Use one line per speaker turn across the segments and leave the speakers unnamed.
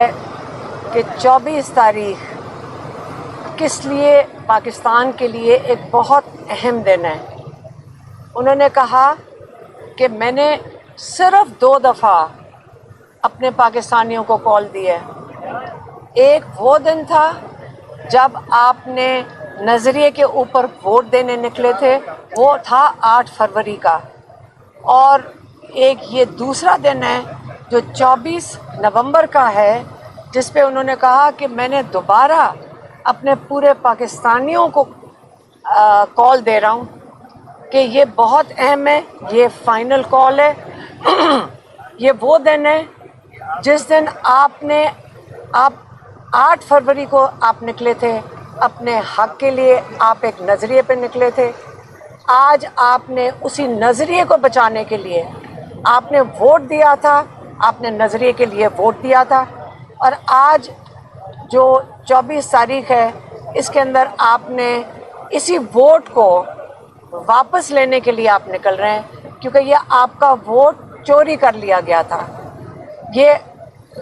کہ 24 تاریخ کس لیے پاکستان کے لیے ایک بہت اہم دن ہے۔ انہوں نے کہا کہ میں نے صرف 2 دفعہ اپنے پاکستانیوں کو کال دی ہے۔ ایک وہ دن تھا جب آپ نے نظریے کے اوپر ووٹ دینے نکلے تھے، وہ تھا 8 فروری کا، اور ایک یہ دوسرا دن ہے جو 24 نومبر کا ہے، جس پہ انہوں نے کہا کہ میں نے دوبارہ اپنے پورے پاکستانیوں کو کال دے رہا ہوں کہ یہ بہت اہم ہے، یہ فائنل کال ہے۔ یہ وہ دن ہے جس دن آپ 8 فروری کو آپ نکلے تھے اپنے حق کے لیے، آپ ایک نظریے پہ نکلے تھے۔ آج آپ نے اسی نظریے کو بچانے کے لیے آپ نے ووٹ دیا تھا، آپ نے نظریے کے لیے ووٹ دیا تھا، اور آج جو 24 تاریخ ہے اس کے اندر آپ نے اسی ووٹ کو واپس لینے کے لیے آپ نکل رہے ہیں، کیونکہ یہ آپ کا ووٹ چوری کر لیا گیا تھا۔ یہ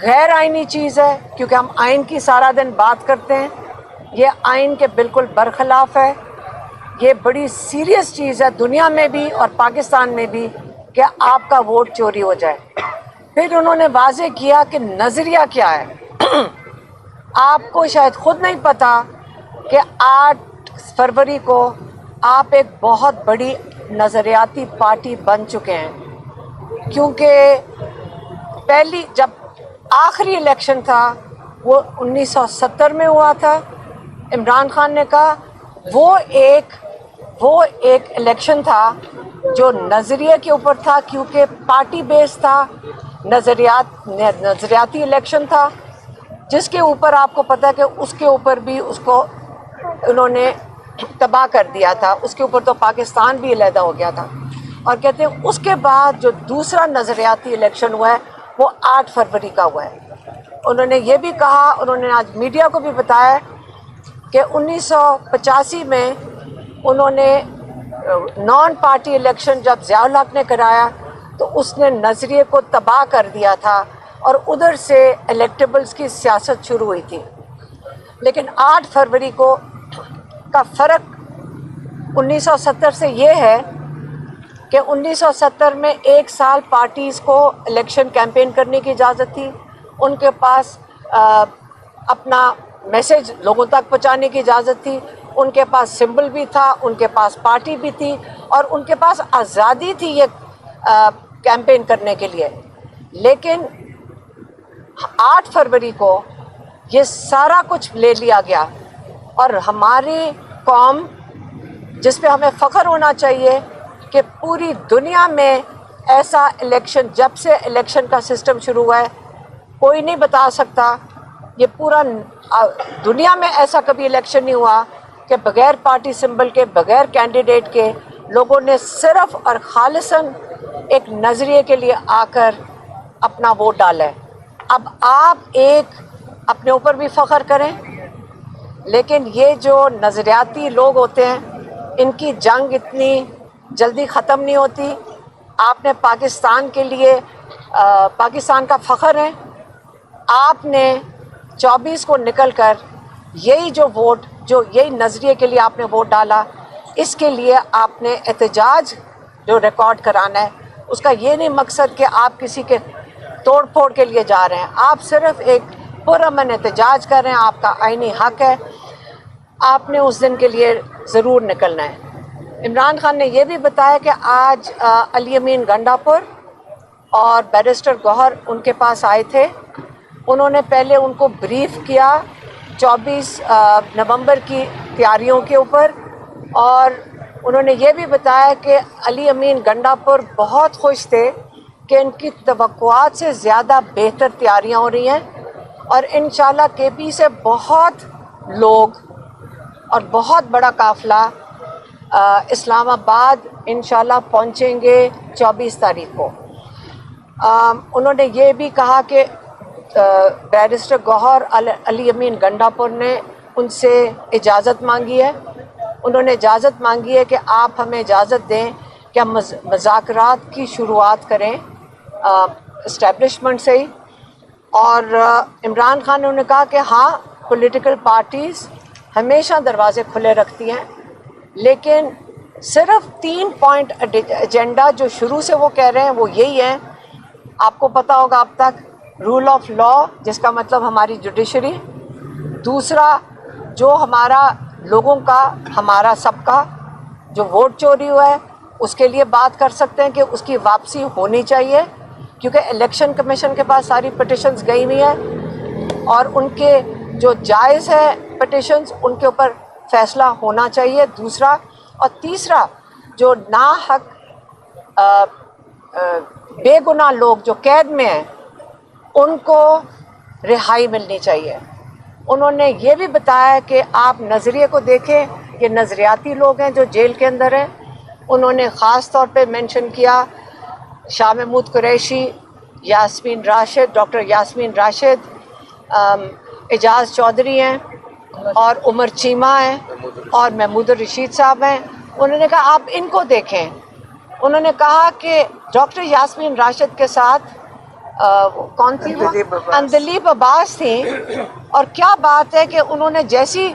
غیر آئینی چیز ہے، کیونکہ ہم آئین کی سارا دن بات کرتے ہیں، یہ آئین کے بالکل برخلاف ہے۔ یہ بڑی سیریس چیز ہے دنیا میں بھی اور پاکستان میں بھی کہ آپ کا ووٹ چوری ہو جائے۔ پھر انہوں نے واضح کیا کہ نظریہ کیا ہے۔ آپ کو شاید خود نہیں پتا کہ 8 فروری کو آپ ایک بہت بڑی نظریاتی پارٹی بن چکے ہیں، کیونکہ جب آخری الیکشن تھا وہ 1970 میں ہوا تھا۔ عمران خان نے کہا وہ ایک الیکشن تھا جو نظریے کے اوپر تھا، کیونکہ پارٹی بیس تھا، نظریاتی الیکشن تھا، جس کے اوپر آپ کو پتہ ہے کہ اس کے اوپر بھی اس کو انہوں نے تباہ کر دیا تھا، اس کے اوپر تو پاکستان بھی علیحدہ ہو گیا تھا۔ اور کہتے ہیں اس کے بعد جو دوسرا نظریاتی الیکشن ہوا ہے وہ 8 فروری کا ہوا ہے۔ انہوں نے یہ بھی کہا، انہوں نے آج میڈیا کو بھی بتایا کہ 1985 میں انہوں نے نان پارٹی الیکشن جب ضیاء الحق نے کرایا تو اس نے نظریے کو تباہ کر دیا تھا، اور ادھر سے الیکٹیبلز کی سیاست شروع ہوئی تھی۔ لیکن 8 فروری کا فرق 1970 سے یہ ہے کہ 1970 میں 1 سال پارٹیز کو الیکشن کیمپین کرنے کی اجازت تھی، ان کے پاس اپنا میسج لوگوں تک پہنچانے کی اجازت تھی، ان کے پاس سمبل بھی تھا، ان کے پاس پارٹی بھی تھی، اور ان کے پاس آزادی تھی یہ کیمپین کرنے کے لیے۔ لیکن 8 فروری کو یہ سارا کچھ لے لیا گیا، اور ہماری قوم، جس پہ ہمیں فخر ہونا چاہیے کہ پوری دنیا میں ایسا الیکشن، جب سے الیکشن کا سسٹم شروع ہوا ہے کوئی نہیں بتا سکتا، یہ پورا دنیا میں ایسا کبھی الیکشن نہیں ہوا کہ بغیر پارٹی سمبل کے، بغیر کینڈیڈیٹ کے لوگوں نے صرف اور خالصاً ایک نظریے کے لیے آ کر اپنا ووٹ ڈالا ہے۔ اب آپ اپنے اوپر بھی فخر کریں، لیکن یہ جو نظریاتی لوگ ہوتے ہیں ان کی جنگ اتنی جلدی ختم نہیں ہوتی۔ آپ نے پاکستان کے لیے پاکستان کا فخر ہے، آپ نے 24 کو نکل کر یہی یہی نظریے کے لیے آپ نے ووٹ ڈالا، اس کے لیے آپ نے احتجاج جو ریکارڈ کرانا ہے، اس کا یہ نہیں مقصد کہ آپ کسی کے توڑ پھوڑ کے لیے جا رہے ہیں، آپ صرف ایک پرامن احتجاج کر رہے ہیں، آپ کا آئینی حق ہے، آپ نے اس دن کے لیے ضرور نکلنا ہے۔ عمران خان نے یہ بھی بتایا کہ آج علی امین گنڈا پور اور بیرسٹر گوہر ان کے پاس آئے تھے، انہوں نے پہلے ان کو بریف کیا 24 نومبر کی تیاریوں کے اوپر، اور انہوں نے یہ بھی بتایا کہ علی امین گنڈا پور بہت خوش تھے کہ ان کی توقعات سے زیادہ بہتر تیاریاں ہو رہی ہیں، اور انشاءاللہ کے پی سے بہت لوگ اور بہت بڑا قافلہ اسلام آباد انشاءاللہ پہنچیں گے 24 تاریخ کو۔ انہوں نے یہ بھی کہا کہ بیرسٹر گوہر علی امین گنڈا پور نے ان سے اجازت مانگی ہے، انہوں نے اجازت مانگی ہے کہ آپ ہمیں اجازت دیں کہ ہم مذاکرات کی شروعات کریں اسٹیبلشمنٹ سے ہی، اور عمران خان نے انہیں کہا کہ ہاں پولیٹیکل پارٹیز ہمیشہ دروازے کھلے رکھتی ہیں، لیکن صرف 3 پوائنٹ ایجنڈا جو شروع سے وہ کہہ رہے ہیں وہ یہی ہے. آپ کو پتہ ہوگا اب تک رول آف لا، جس کا مطلب ہماری جوڈیشری، دوسرا جو ہمارا لوگوں کا، ہمارا سب کا جو ووٹ چوری ہوا ہے اس کے لیے بات کر سکتے ہیں کہ اس کی واپسی ہونی چاہیے، کیونکہ الیکشن کمیشن کے پاس ساری پٹیشنز گئی ہوئی ہیں اور ان کے جو جائز ہے پٹیشنز ان کے اوپر فیصلہ ہونا چاہیے، دوسرا. اور تیسرا جو ناحق بے گناہ لوگ جو قید میں ہیں ان کو رہائی ملنی چاہیے. انہوں نے یہ بھی بتایا کہ آپ نظریے کو دیکھیں، یہ نظریاتی لوگ ہیں جو جیل کے اندر ہیں. انہوں نے خاص طور پہ مینشن کیا شاہ محمود قریشی، یاسمین راشد، ڈاکٹر یاسمین راشد، اعجاز چودھری ہیں اور عمر چیمہ ہیں اور محمود الرشید صاحب ہیں. انہوں نے کہا آپ ان کو دیکھیں. انہوں نے کہا کہ ڈاکٹر یاسمین راشد کے ساتھ کون تھی وہ؟ اندلیب عباس تھیں، اور کیا بات ہے کہ انہوں نے جیسی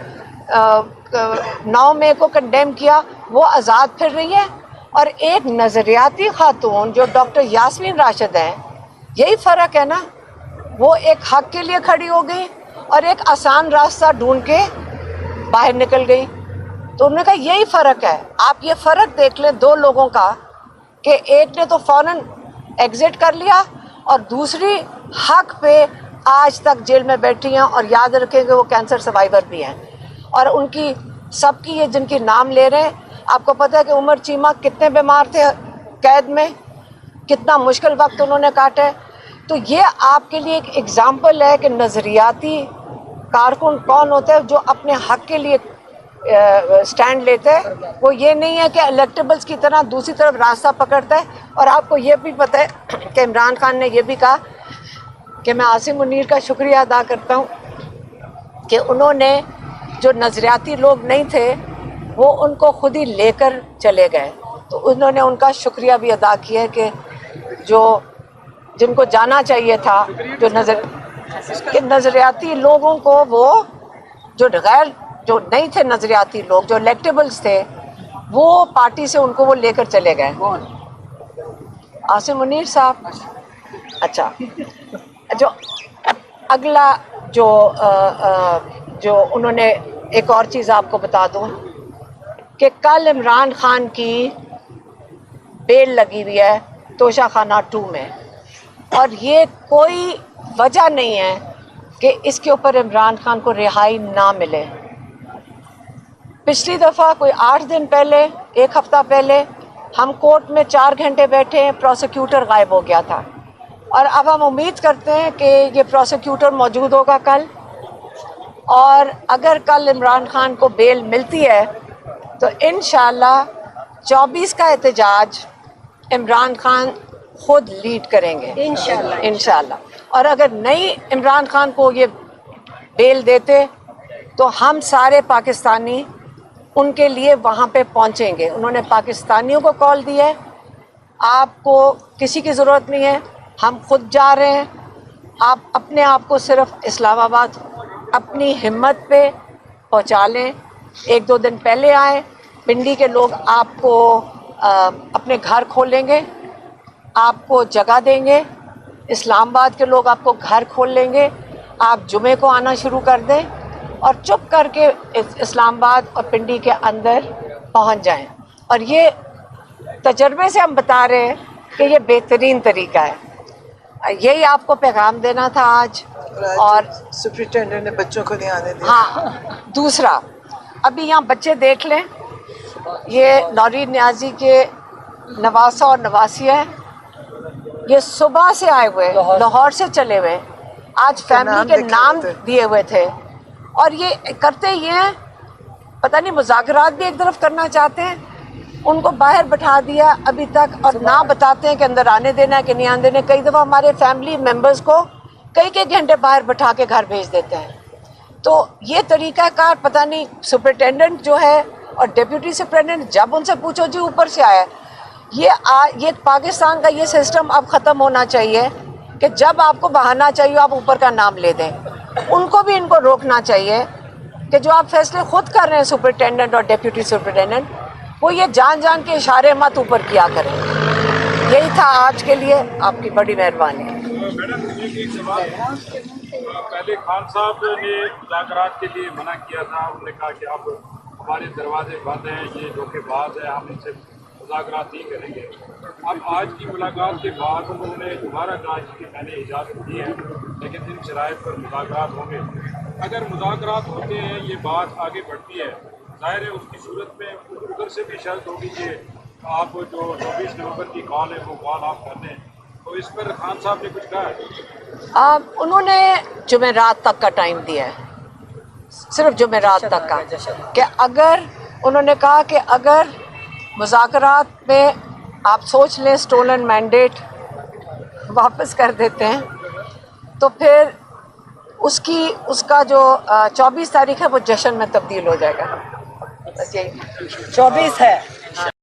9 مئی کو کنڈیم کیا وہ آزاد پھر رہی ہے. اور ایک نظریاتی خاتون جو ڈاکٹر یاسمین راشد ہیں، یہی فرق ہے نا، وہ ایک حق کے لیے کھڑی ہو گئی اور ایک آسان راستہ ڈھونڈ کے باہر نکل گئی. تو انہوں نے کہا یہی فرق ہے. آپ یہ فرق دیکھ لیں دو لوگوں کا کہ ایک نے تو فوراً ایگزٹ کر لیا اور دوسری حق پہ آج تک جیل میں بیٹھی ہیں، اور یاد رکھیں کہ وہ کینسر سروائیور بھی ہیں. اور ان کی سب کی یہ جن کی نام لے رہے ہیں، آپ کو پتہ ہے کہ عمر چیمہ کتنے بیمار تھے قید میں، کتنا مشکل وقت انہوں نے کاٹا ہے. تو یہ آپ کے لیے ایک ایگزامپل ہے کہ نظریاتی کارکن کون ہوتا ہے جو اپنے حق کے لیے سٹینڈ لیتا ہے. وہ یہ نہیں ہے کہ الیکٹیبلز کی طرح دوسری طرف راستہ پکڑتا ہے. اور آپ کو یہ بھی پتہ ہے کہ عمران خان نے یہ بھی کہا کہ میں عاصم منیر کا شکریہ ادا کرتا ہوں کہ انہوں نے جو نظریاتی لوگ نہیں تھے وہ ان کو خود ہی لے کر چلے گئے. تو انہوں نے ان کا شکریہ بھی ادا کیا کہ جو جن کو جانا چاہیے تھا، جو نظریاتی لوگوں کو، وہ جو نہیں تھے نظریاتی لوگ، جو الیکٹیبلز تھے، وہ پارٹی سے ان کو وہ لے کر چلے گئے. عاصم منیر صاحب. اچھا، جو اگلا جو انہوں نے ایک اور چیز آپ کو بتا دوں کہ کل عمران خان کی بیل لگی ہوئی ہے توشہ خانہ 2 میں، اور یہ کوئی وجہ نہیں ہے کہ اس کے اوپر عمران خان کو رہائی نہ ملے. پچھلی دفعہ کوئی 8 دن پہلے، 1 ہفتہ پہلے، ہم کورٹ میں 4 گھنٹے بیٹھے ہیں، پروسیکیوٹر غائب ہو گیا تھا. اور اب ہم امید کرتے ہیں کہ یہ پروسیکیوٹر موجود ہوگا کل، اور اگر کل عمران خان کو بیل ملتی ہے تو انشاءاللہ 24 کا احتجاج عمران خان خود لیڈ کریں گے انشاءاللہ. اور اگر نہیں عمران خان کو یہ بیل دیتے تو ہم سارے پاکستانی ان کے لیے وہاں پہ پہنچیں گے. انہوں نے پاکستانیوں کو کال دی ہے، آپ کو کسی کی ضرورت نہیں ہے، ہم خود جا رہے ہیں. آپ اپنے آپ کو صرف اسلام آباد اپنی ہمت پہ پہنچا لیں. 1-2 دن پہلے آئیں. پنڈی کے لوگ آپ کو اپنے گھر کھولیں گے، آپ کو جگہ دیں گے. اسلام آباد کے لوگ آپ کو گھر کھول لیں گے. آپ جمعے کو آنا شروع کر دیں اور چپ کر کے اسلام آباد اور پنڈی کے اندر پہنچ جائیں. اور یہ تجربے سے ہم بتا رہے ہیں کہ یہ بہترین طریقہ ہے. یہی آپ کو پیغام دینا تھا آج. اور
سپرنٹینڈنٹ نے بچوں کو نہیں آنے دیا.
ہاں، دوسرا ابھی یہاں بچے دیکھ لیں، یہ نورین نیازی کے نواسہ اور نواسیہ ہیں. یہ صبح سے آئے ہوئے، لاہور سے چلے ہوئے، آج فیملی کے نام دیے ہوئے تھے. اور یہ کرتے یہ ہیں، پتہ نہیں مذاکرات بھی ایک طرف کرنا چاہتے ہیں. ان کو باہر بٹھا دیا ابھی تک، اور نہ بتاتے ہیں کہ اندر آنے دینا ہے کہ نہیں آنے دینا. کئی دفعہ ہمارے فیملی ممبرز کو کئی گھنٹے باہر بٹھا کے گھر بھیج دیتے ہیں. تو یہ طریقہ کار پتہ نہیں سپرنٹینڈنٹ جو ہے اور ڈپٹی سپرنٹینڈنٹ، جب ان سے پوچھو جی اوپر سے آیا. یہ پاکستان کا یہ سسٹم اب ختم ہونا چاہیے کہ جب آپ کو بہانا چاہیے آپ اوپر کا نام لے دیں. ان کو بھی ان کو روکنا چاہیے کہ جو آپ فیصلے خود کر رہے ہیں سپرنٹینڈنٹ اور ڈپٹی سپرنٹینڈنٹ، وہ یہ جان جان کے اشارے مت اوپر کیا کریں. یہی تھا آج کے لیے. آپ کی بڑی مہربانی.
میڈم ایک سوال ہے. پہلے خان صاحب نے مذاکرات کے لیے منع کیا تھا. انہوں نے کہا کہ اب ہمارے دروازے بند ہیں، یہ دھوکے باز ہے، ہم ان سے مذاکرات نہیں کریں گے. اب آج کی ملاقات کے بعد انہوں نے دوبارہ کہا کہ میں نے اجازت دی ہے لیکن ان شرائط پر مذاکرات ہوں گے. اگر مذاکرات ہوتے ہیں، یہ بات آگے بڑھتی ہے، ظاہر ہے اس کی صورت میں ادھر سے بھی شرط ہوگی کہ آپ جو 24 نومبر کی کال ہے وہ کال آپ کر لیں. تو اس پر خان صاحب نے کچھ کہا ہے؟
انہوں نے جمعرات تک کا ٹائم دیا ہے، صرف جمعرات تک کا، کہ اگر انہوں نے کہا کہ اگر مذاکرات میں آپ سوچ لیں سٹولن مینڈیٹ واپس کر دیتے ہیں تو پھر اس کا جو 24 تاریخ ہے وہ جشن میں تبدیل ہو جائے گا. بس یہی
24 ہے.